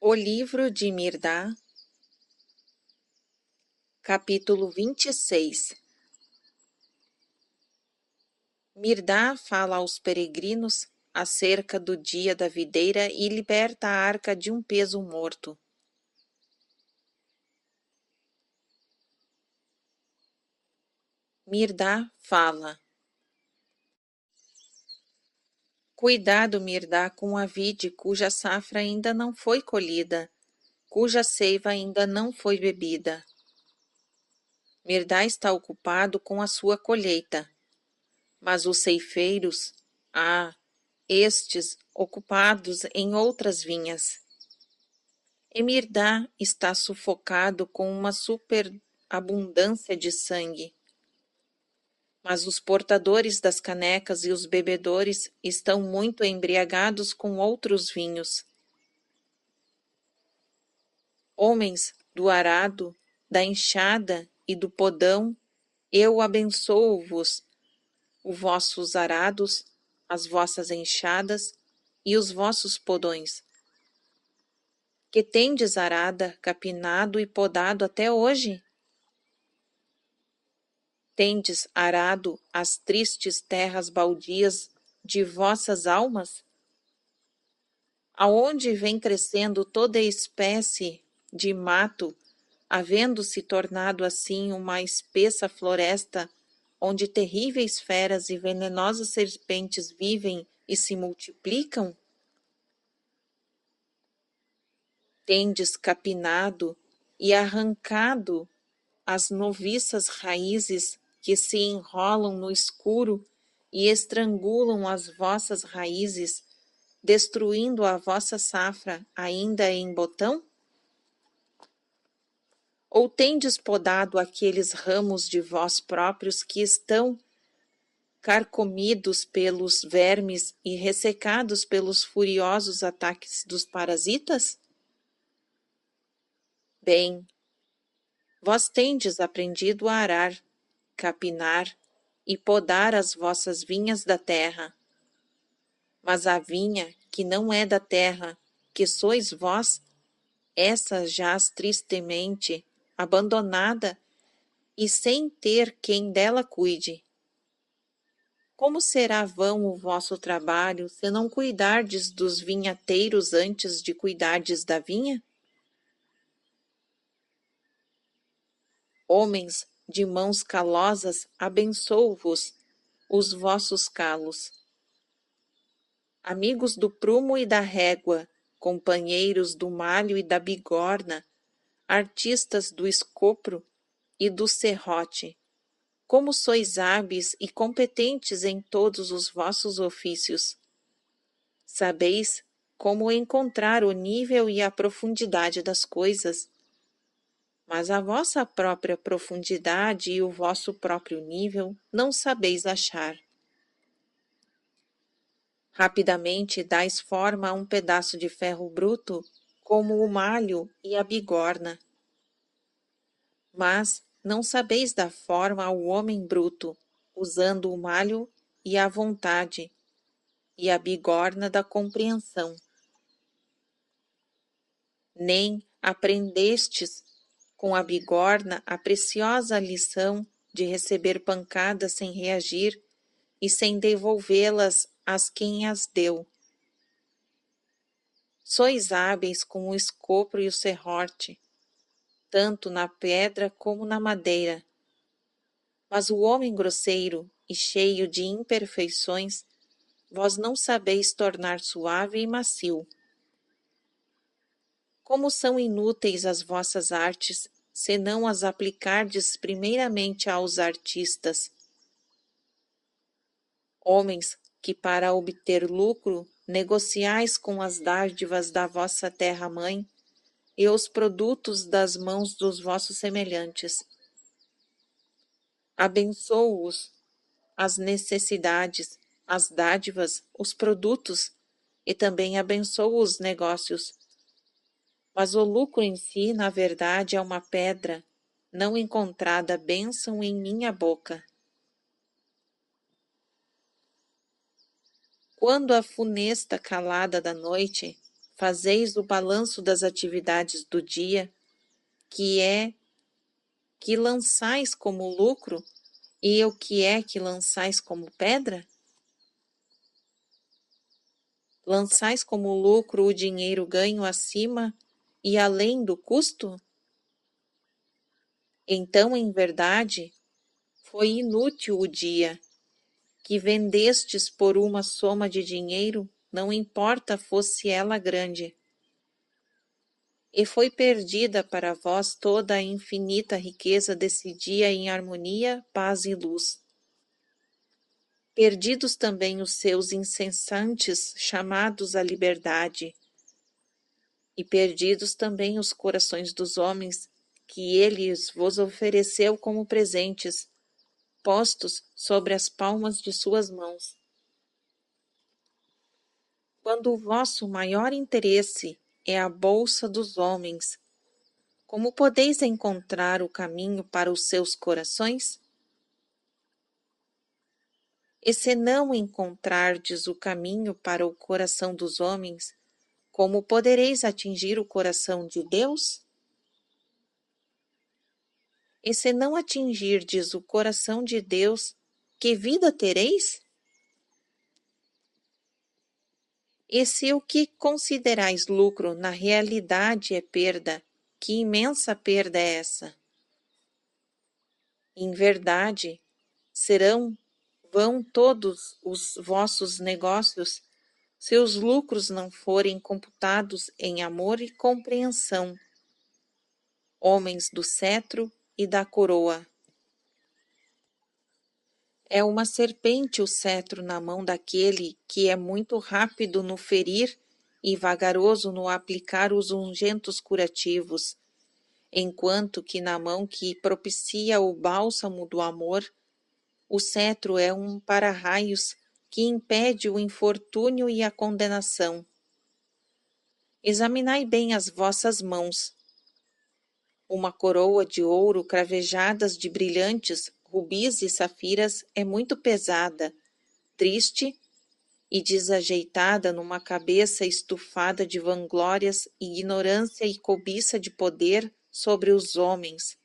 O livro de Mirdá, capítulo 26. Mirdá fala aos peregrinos acerca do dia da videira e liberta a arca de um peso morto. Mirdá fala: Cuidado, Mirdá, com a vide cuja safra ainda não foi colhida, cuja seiva ainda não foi bebida. Mirdá está ocupado com a sua colheita, mas os ceifeiros, estes ocupados em outras vinhas. Mirdá está sufocado com uma superabundância de sangue. Mas os portadores das canecas e os bebedores estão muito embriagados com outros vinhos. Homens do arado, da enxada e do podão, eu abençoo-vos, os vossos arados, as vossas enxadas e os vossos podões, que tendes arada, capinado e podado até hoje? Tendes arado as tristes terras baldias de vossas almas? Aonde vem crescendo toda espécie de mato, havendo se tornado assim uma espessa floresta, onde terríveis feras e venenosas serpentes vivem e se multiplicam? Tendes capinado e arrancado as noviças raízes que se enrolam no escuro e estrangulam as vossas raízes, destruindo a vossa safra ainda em botão? Ou tendes podado aqueles ramos de vós próprios que estão carcomidos pelos vermes e ressecados pelos furiosos ataques dos parasitas? Bem, vós tendes aprendido a arar, capinar e podar as vossas vinhas da terra. Mas a vinha que não é da terra, que sois vós, essa jaz tristemente, abandonada e sem ter quem dela cuide. Como será vão o vosso trabalho se não cuidardes dos vinhateiros antes de cuidardes da vinha? Homens de mãos calosas, abençoo-vos os vossos calos. Amigos do prumo e da régua, companheiros do malho e da bigorna, artistas do escopro e do serrote, como sois hábeis e competentes em todos os vossos ofícios. Sabeis como encontrar o nível e a profundidade das coisas, mas a vossa própria profundidade e o vosso próprio nível não sabeis achar. Rapidamente dais forma a um pedaço de ferro bruto, como o malho e a bigorna. Mas não sabeis dar forma ao homem bruto, usando o malho e a vontade, e a bigorna da compreensão. Nem aprendestes com a bigorna a preciosa lição de receber pancadas sem reagir e sem devolvê-las às quem as deu. Sois hábeis com o escopro e o serrote, tanto na pedra como na madeira. Mas o homem grosseiro e cheio de imperfeições, vós não sabeis tornar suave e macio. Como são inúteis as vossas artes, se não as aplicardes primeiramente aos artistas. Homens que para obter lucro negociais com as dádivas da vossa terra-mãe e os produtos das mãos dos vossos semelhantes. Abençoo-os as necessidades, as dádivas, os produtos, e também abençoo os negócios. Mas o lucro em si, na verdade, é uma pedra, não encontrada bênção em minha boca. Quando a funesta calada da noite fazeis o balanço das atividades do dia, que lançais como lucro, e o que é que lançais como pedra? Lançais como lucro o dinheiro ganho acima e além do custo? Então, em verdade, foi inútil o dia que vendestes por uma soma de dinheiro, não importa fosse ela grande. E foi perdida para vós toda a infinita riqueza desse dia em harmonia, paz e luz. Perdidos também os seus incessantes chamados à liberdade, e perdidos também os corações dos homens que ele vos ofereceu como presentes, postos sobre as palmas de suas mãos. Quando o vosso maior interesse é a bolsa dos homens, como podeis encontrar o caminho para os seus corações? E se não encontrardes o caminho para o coração dos homens, como podereis atingir o coração de Deus? E se não atingirdes o coração de Deus, que vida tereis? E se o que considerais lucro na realidade é perda, que imensa perda é essa? Em verdade, vão todos os vossos negócios, se os lucros não forem computados em amor e compreensão, homens do cetro e da coroa. É uma serpente o cetro na mão daquele que é muito rápido no ferir e vagaroso no aplicar os ungentos curativos, enquanto que na mão que propicia o bálsamo do amor, o cetro é um para-raios que impede o infortúnio e a condenação. Examinai bem as vossas mãos. Uma coroa de ouro cravejadas de brilhantes rubis e safiras é muito pesada, triste e desajeitada numa cabeça estufada de vanglórias, ignorância e cobiça de poder sobre os homens.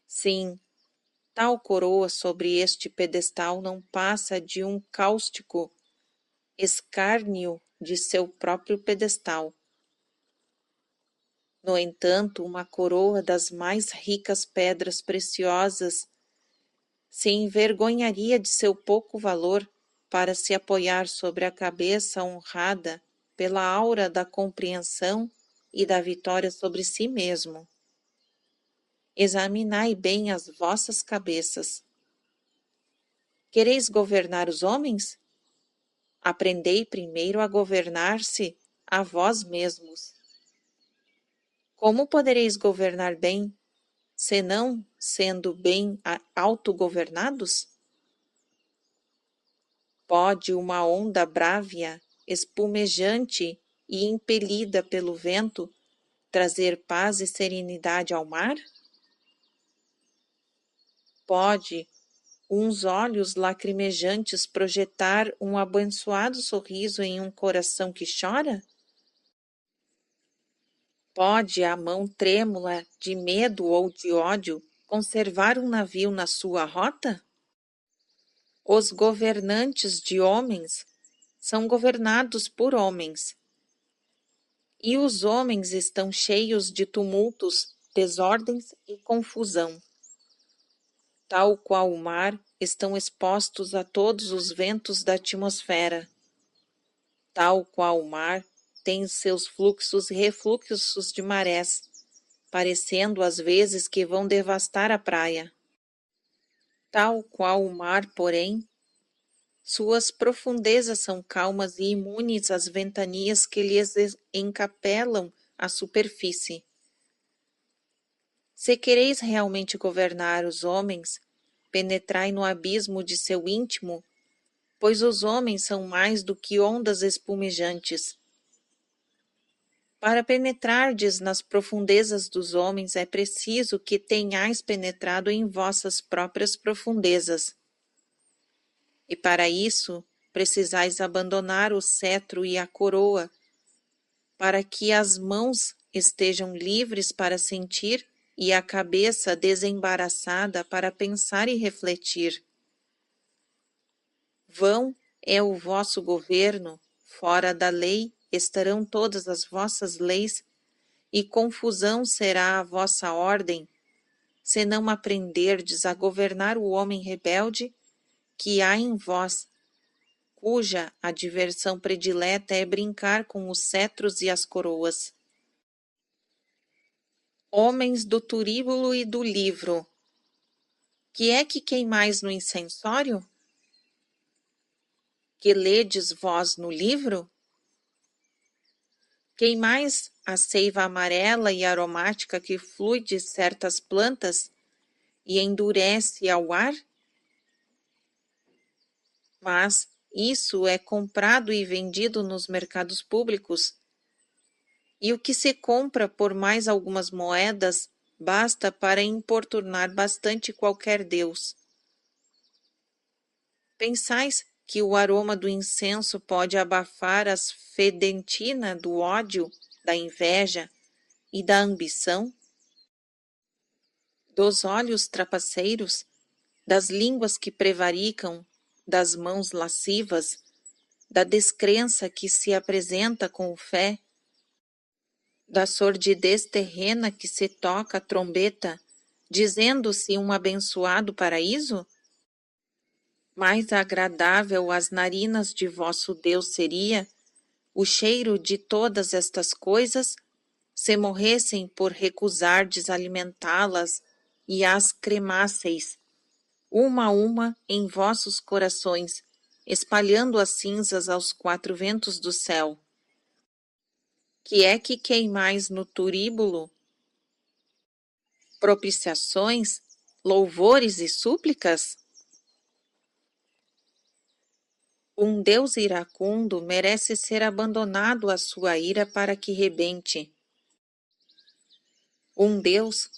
Sim, tal coroa sobre este pedestal não passa de um cáustico escárnio de seu próprio pedestal. No entanto, uma coroa das mais ricas pedras preciosas se envergonharia de seu pouco valor para se apoiar sobre a cabeça honrada pela aura da compreensão e da vitória sobre si mesmo. Examinai bem as vossas cabeças. Quereis governar os homens? Aprendei primeiro a governar-se a vós mesmos. Como podereis governar bem, senão sendo bem autogovernados? Pode uma onda brávia, espumejante e impelida pelo vento, trazer paz e serenidade ao mar? Pode uns olhos lacrimejantes projetar um abençoado sorriso em um coração que chora? Pode a mão trêmula de medo ou de ódio conservar um navio na sua rota? Os governantes de homens são governados por homens, e os homens estão cheios de tumultos, desordens e confusão. Tal qual o mar, estão expostos a todos os ventos da atmosfera. Tal qual o mar, tem seus fluxos e refluxos de marés, parecendo às vezes que vão devastar a praia. Tal qual o mar, porém, suas profundezas são calmas e imunes às ventanias que lhes encapelam a superfície. Se quereis realmente governar os homens, penetrai no abismo de seu íntimo, pois os homens são mais do que ondas espumejantes. Para penetrardes nas profundezas dos homens é preciso que tenhais penetrado em vossas próprias profundezas. E para isso precisais abandonar o cetro e a coroa, para que as mãos estejam livres para sentir e a cabeça desembaraçada para pensar e refletir. Vão é o vosso governo, fora da lei estarão todas as vossas leis, e confusão será a vossa ordem, se não aprenderdes a governar o homem rebelde que há em vós, cuja a diversão predileta é brincar com os cetros e as coroas. Homens do turíbulo e do livro, que é que queimais no incensório? Que ledes vós no livro? Queimais a seiva amarela e aromática que flui de certas plantas e endurece ao ar? Mas isso é comprado e vendido nos mercados públicos, e o que se compra por mais algumas moedas basta para importunar bastante qualquer deus. Pensais que o aroma do incenso pode abafar as fedentina do ódio, da inveja e da ambição? Dos olhos trapaceiros, das línguas que prevaricam, das mãos lascivas, da descrença que se apresenta com fé, da sordidez terrena que se toca a trombeta, dizendo-se um abençoado paraíso? Mais agradável às narinas de vosso Deus seria o cheiro de todas estas coisas, se morressem por recusardes alimentá-las e as cremasseis, uma a uma em vossos corações, espalhando as cinzas aos quatro ventos do céu. Que é que queimais no turíbulo? Propiciações, louvores e súplicas? Um Deus iracundo merece ser abandonado à sua ira para que rebente. Um Deus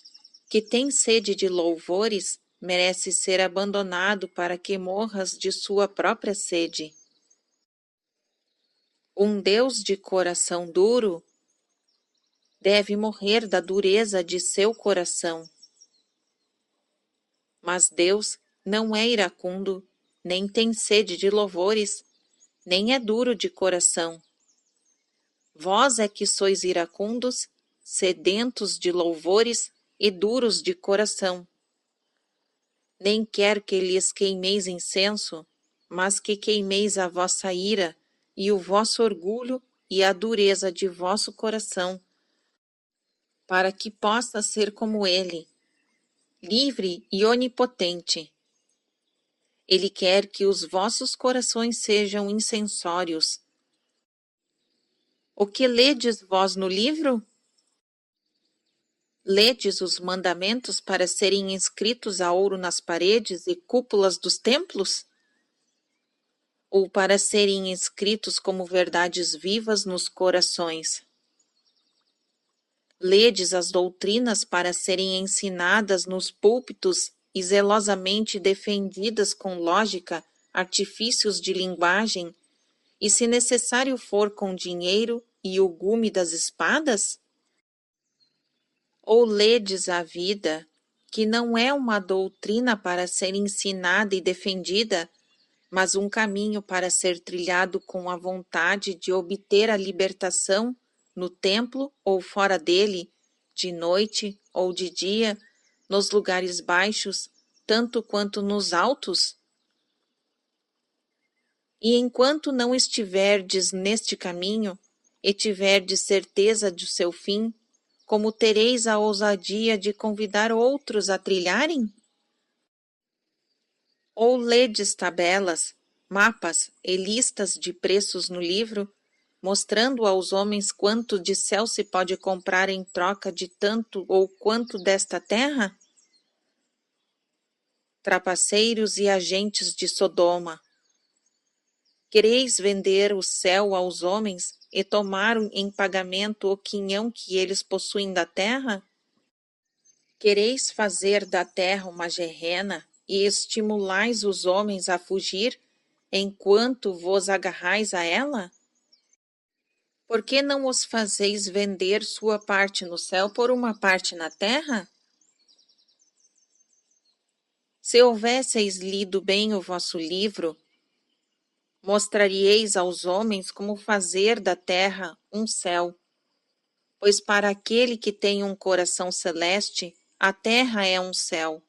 que tem sede de louvores merece ser abandonado para que morras de sua própria sede. Um Deus de coração duro deve morrer da dureza de seu coração. Mas Deus não é iracundo, nem tem sede de louvores, nem é duro de coração. Vós é que sois iracundos, sedentos de louvores e duros de coração. Nem quer que lhes queimeis incenso, mas que queimeis a vossa ira e o vosso orgulho e a dureza de vosso coração, para que possa ser como ele, livre e onipotente. Ele quer que os vossos corações sejam incensórios. O que ledes vós no livro? Ledes os mandamentos para serem inscritos a ouro nas paredes e cúpulas dos templos? Ou para serem inscritos como verdades vivas nos corações? Ledes as doutrinas para serem ensinadas nos púlpitos e zelosamente defendidas com lógica, artifícios de linguagem, e se necessário for com dinheiro e o gume das espadas? Ou ledes a vida, que não é uma doutrina para ser ensinada e defendida, mas um caminho para ser trilhado com a vontade de obter a libertação no templo ou fora dele, de noite ou de dia, nos lugares baixos, tanto quanto nos altos? E enquanto não estiverdes neste caminho, e tiverdes certeza do seu fim, como tereis a ousadia de convidar outros a trilharem? Ou ledes tabelas, mapas e listas de preços no livro, mostrando aos homens quanto de céu se pode comprar em troca de tanto ou quanto desta terra? Trapaceiros e agentes de Sodoma, quereis vender o céu aos homens e tomar em pagamento o quinhão que eles possuem da terra? Quereis fazer da terra uma gerrena e estimulais os homens a fugir, enquanto vos agarrais a ela? Por que não os fazeis vender sua parte no céu por uma parte na terra? Se houvesseis lido bem o vosso livro, mostraríeis aos homens como fazer da terra um céu. Pois para aquele que tem um coração celeste, a terra é um céu.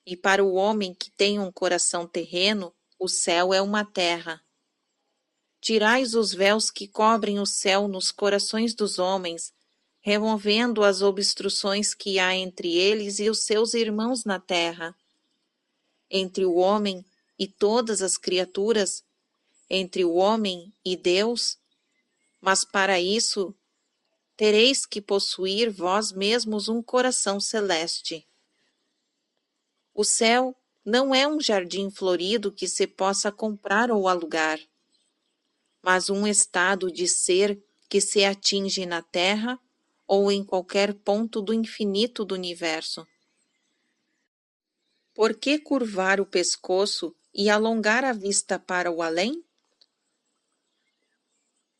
E para o homem que tem um coração terreno, o céu é uma terra. Tirais os véus que cobrem o céu nos corações dos homens, removendo as obstruções que há entre eles e os seus irmãos na terra. Entre o homem e todas as criaturas, entre o homem e Deus, mas para isso tereis que possuir vós mesmos um coração celeste. O céu não é um jardim florido que se possa comprar ou alugar, mas um estado de ser que se atinge na terra ou em qualquer ponto do infinito do universo. Por que curvar o pescoço e alongar a vista para o além?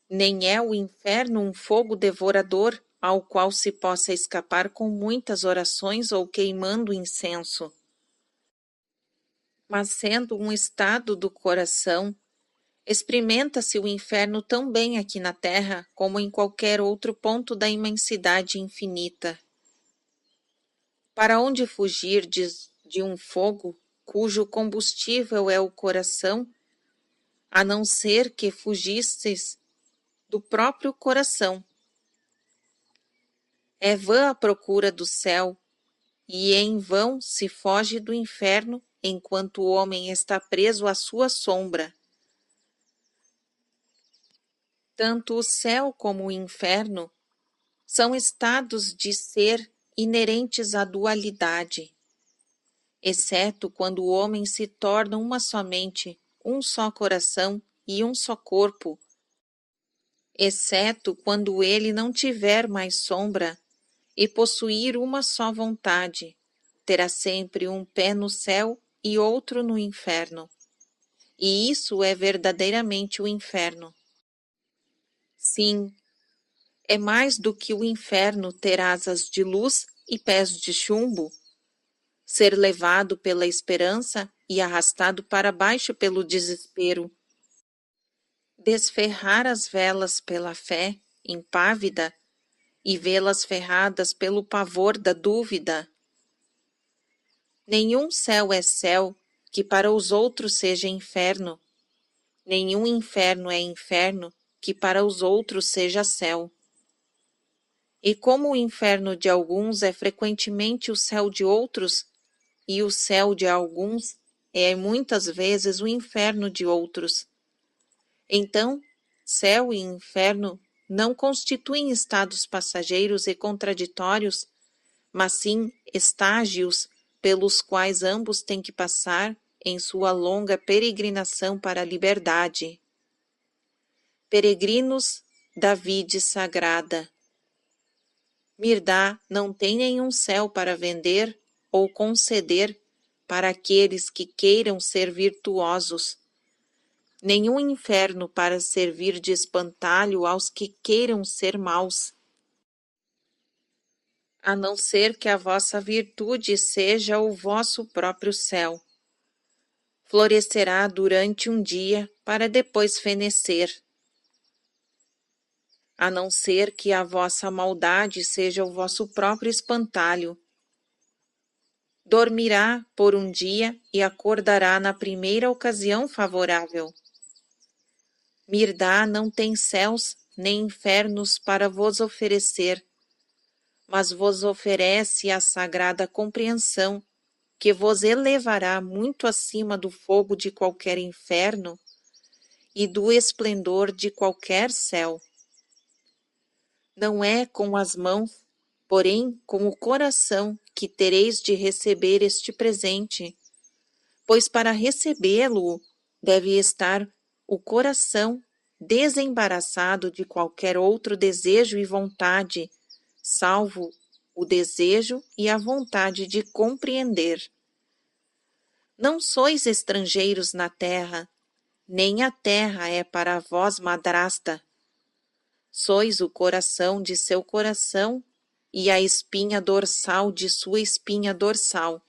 Nem é o inferno um fogo devorador ao qual se possa escapar com muitas orações ou queimando incenso. Mas sendo um estado do coração, experimenta-se o inferno tão bem aqui na terra como em qualquer outro ponto da imensidade infinita. Para onde fugir de um fogo cujo combustível é o coração, a não ser que fugistes do próprio coração? É vã a procura do céu, e em vão se foge do inferno enquanto o homem está preso à sua sombra. Tanto o céu como o inferno são estados de ser inerentes à dualidade, exceto quando o homem se torna uma só mente, um só coração e um só corpo, exceto quando ele não tiver mais sombra e possuir uma só vontade, terá sempre um pé no céu e outro no inferno. E isso é verdadeiramente o inferno. Sim, é mais do que o inferno ter asas de luz e pés de chumbo, ser levado pela esperança e arrastado para baixo pelo desespero, desferrar as velas pela fé impávida e vê-las ferradas pelo pavor da dúvida. Nenhum céu é céu que para os outros seja inferno, nenhum inferno é inferno que para os outros seja céu. E como o inferno de alguns é frequentemente o céu de outros, e o céu de alguns é muitas vezes o inferno de outros, então céu e inferno não constituem estados passageiros e contraditórios, mas sim estágios pelos quais ambos têm que passar em sua longa peregrinação para a liberdade. Peregrinos da vide sagrada. Mirdá não tem nenhum céu para vender ou conceder para aqueles que queiram ser virtuosos, nenhum inferno para servir de espantalho aos que queiram ser maus, a não ser que a vossa virtude seja o vosso próprio céu. Florescerá durante um dia para depois fenecer, a não ser que a vossa maldade seja o vosso próprio espantalho. Dormirá por um dia e acordará na primeira ocasião favorável. Mirdá não tem céus nem infernos para vos oferecer, mas vos oferece a sagrada compreensão que vos elevará muito acima do fogo de qualquer inferno e do esplendor de qualquer céu. Não é com as mãos, porém com o coração que tereis de receber este presente, pois para recebê-lo deve estar o coração desembaraçado de qualquer outro desejo e vontade, salvo o desejo e a vontade de compreender. Não sois estrangeiros na terra, nem a terra é para vós madrasta. Sois o coração de seu coração e a espinha dorsal de sua espinha dorsal.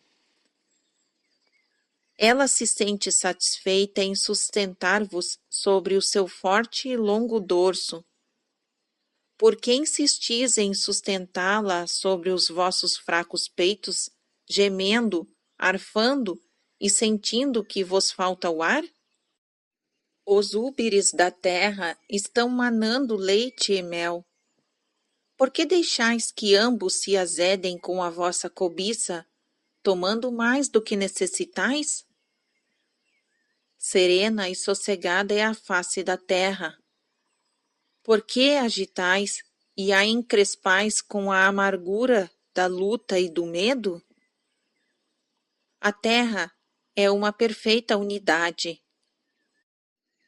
Ela se sente satisfeita em sustentar-vos sobre o seu forte e longo dorso. Por que insistis em sustentá-la sobre os vossos fracos peitos, gemendo, arfando e sentindo que vos falta o ar? Os úberes da terra estão manando leite e mel. Por que deixais que ambos se azedem com a vossa cobiça, tomando mais do que necessitais? Serena e sossegada é a face da terra. Por que agitais e a encrespais com a amargura da luta e do medo? A terra é uma perfeita unidade.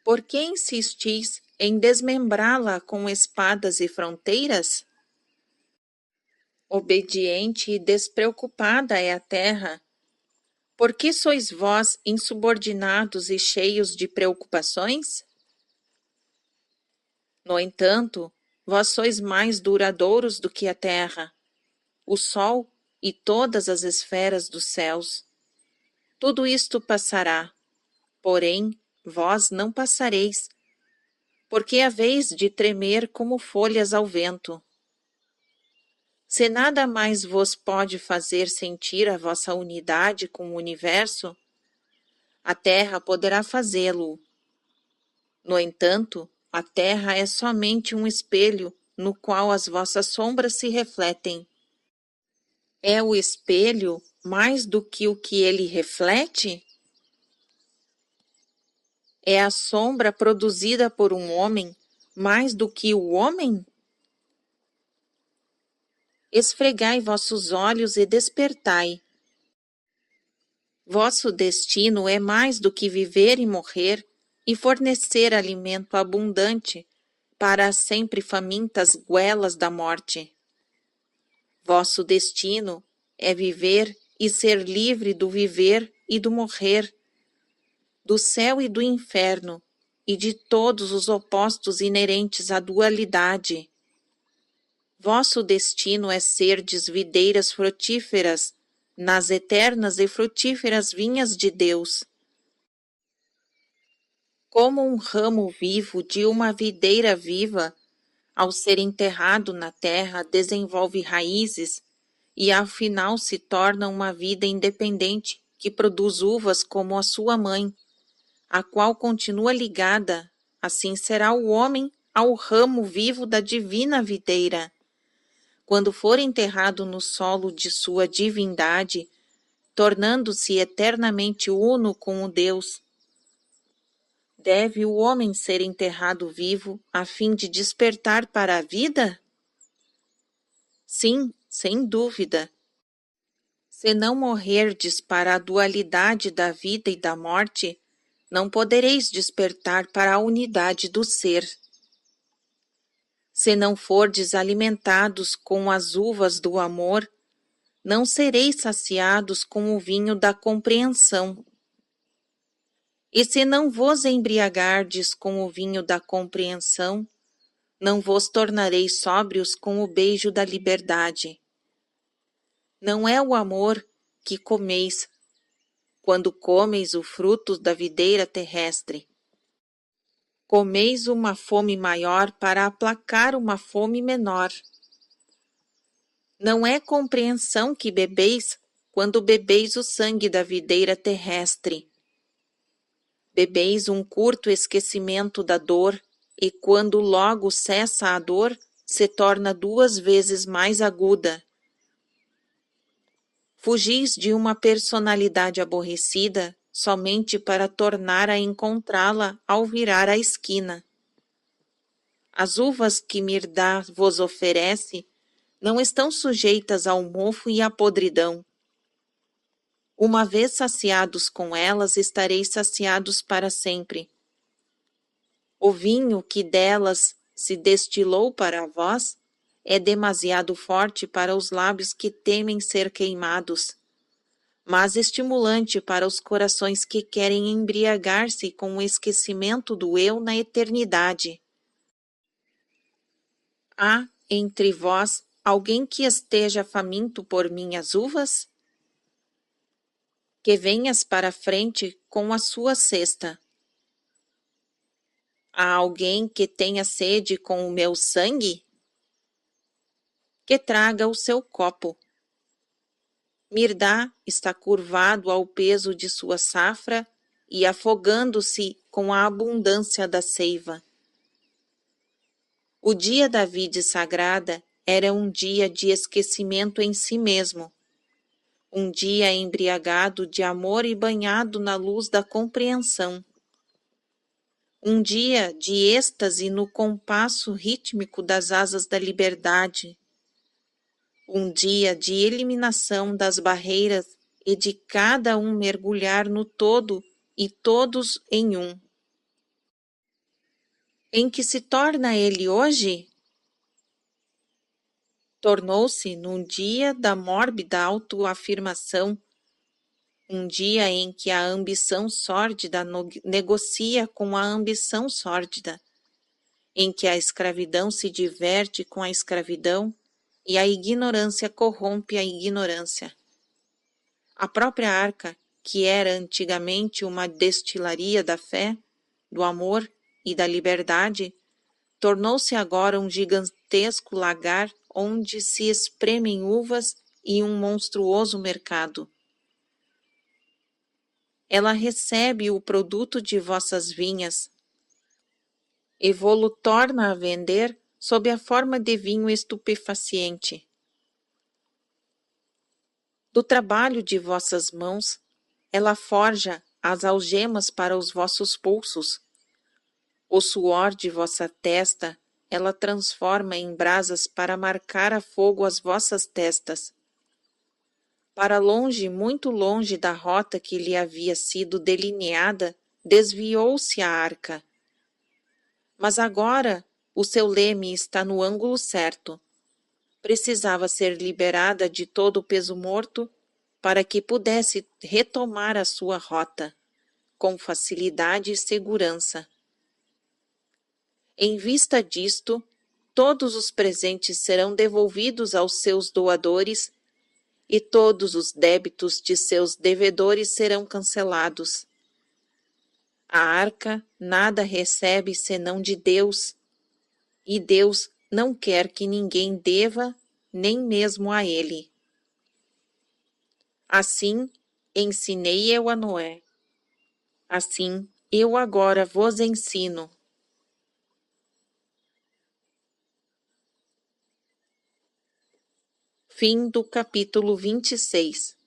Por que insistis em desmembrá-la com espadas e fronteiras? Obediente e despreocupada é a terra. Por que sois vós insubordinados e cheios de preocupações? No entanto, vós sois mais duradouros do que a terra, o sol e todas as esferas dos céus. Tudo isto passará, porém, vós não passareis, porque haveis de tremer como folhas ao vento. Se nada mais vos pode fazer sentir a vossa unidade com o universo, a terra poderá fazê-lo. No entanto, a terra é somente um espelho no qual as vossas sombras se refletem. É o espelho mais do que o que ele reflete? É a sombra produzida por um homem mais do que o homem? Esfregai vossos olhos e despertai. Vosso destino é mais do que viver e morrer e fornecer alimento abundante para as sempre famintas goelas da morte. Vosso destino é viver e ser livre do viver e do morrer, do céu e do inferno, e de todos os opostos inerentes à dualidade. Vosso destino é serdes videiras frutíferas nas eternas e frutíferas vinhas de Deus. Como um ramo vivo de uma videira viva, ao ser enterrado na terra, desenvolve raízes e ao final se torna uma vida independente que produz uvas como a sua mãe, a qual continua ligada, assim será o homem ao ramo vivo da divina videira. Quando for enterrado no solo de sua divindade, tornando-se eternamente uno com o Deus, deve o homem ser enterrado vivo a fim de despertar para a vida? Sim, sem dúvida. Se não morrerdes para a dualidade da vida e da morte, não podereis despertar para a unidade do ser. Se não fordes alimentados com as uvas do amor, não sereis saciados com o vinho da compreensão. E se não vos embriagardes com o vinho da compreensão, não vos tornareis sóbrios com o beijo da liberdade. Não é o amor que comeis, quando comeis o fruto da videira terrestre. Comeis uma fome maior para aplacar uma fome menor. Não é compreensão que bebeis quando bebeis o sangue da videira terrestre. Bebeis um curto esquecimento da dor, e quando logo cessa a dor, se torna 2 vezes mais aguda. Fugis de uma personalidade aborrecida somente para tornar a encontrá-la ao virar a esquina. As uvas que Mirdá vos oferece não estão sujeitas ao mofo e à podridão. Uma vez saciados com elas, estareis saciados para sempre. O vinho que delas se destilou para vós é demasiado forte para os lábios que temem ser queimados, mas estimulante para os corações que querem embriagar-se com o esquecimento do eu na eternidade. Há entre vós alguém que esteja faminto por minhas uvas? Que venhas para a frente com a sua cesta. Há alguém que tenha sede com o meu sangue? Que traga o seu copo. Mirdá está curvado ao peso de sua safra e afogando-se com a abundância da seiva. O dia da vide sagrada era um dia de esquecimento em si mesmo, um dia embriagado de amor e banhado na luz da compreensão, um dia de êxtase no compasso rítmico das asas da liberdade, um dia de eliminação das barreiras e de cada um mergulhar no todo e todos em um. Em que se torna ele hoje? Tornou-se num dia da mórbida autoafirmação, um dia em que a ambição sórdida negocia com a ambição sórdida, em que a escravidão se diverte com a escravidão e a ignorância corrompe a ignorância. A própria arca, que era antigamente uma destilaria da fé, do amor e da liberdade, tornou-se agora um gigantesco lagar onde se espremem uvas e um monstruoso mercado. Ela recebe o produto de vossas vinhas e vô-lo torna a vender sob a forma de vinho estupefaciente. Do trabalho de vossas mãos, ela forja as algemas para os vossos pulsos. O suor de vossa testa, ela transforma em brasas para marcar a fogo as vossas testas. Para longe, muito longe da rota que lhe havia sido delineada, desviou-se a arca. Mas agora o seu leme está no ângulo certo. Precisava ser liberada de todo o peso morto para que pudesse retomar a sua rota, com facilidade e segurança. Em vista disto, todos os presentes serão devolvidos aos seus doadores e todos os débitos de seus devedores serão cancelados. A arca nada recebe senão de Deus, e Deus não quer que ninguém deva, nem mesmo a ele. Assim ensinei eu a Noé. Assim eu agora vos ensino. Fim do capítulo 26.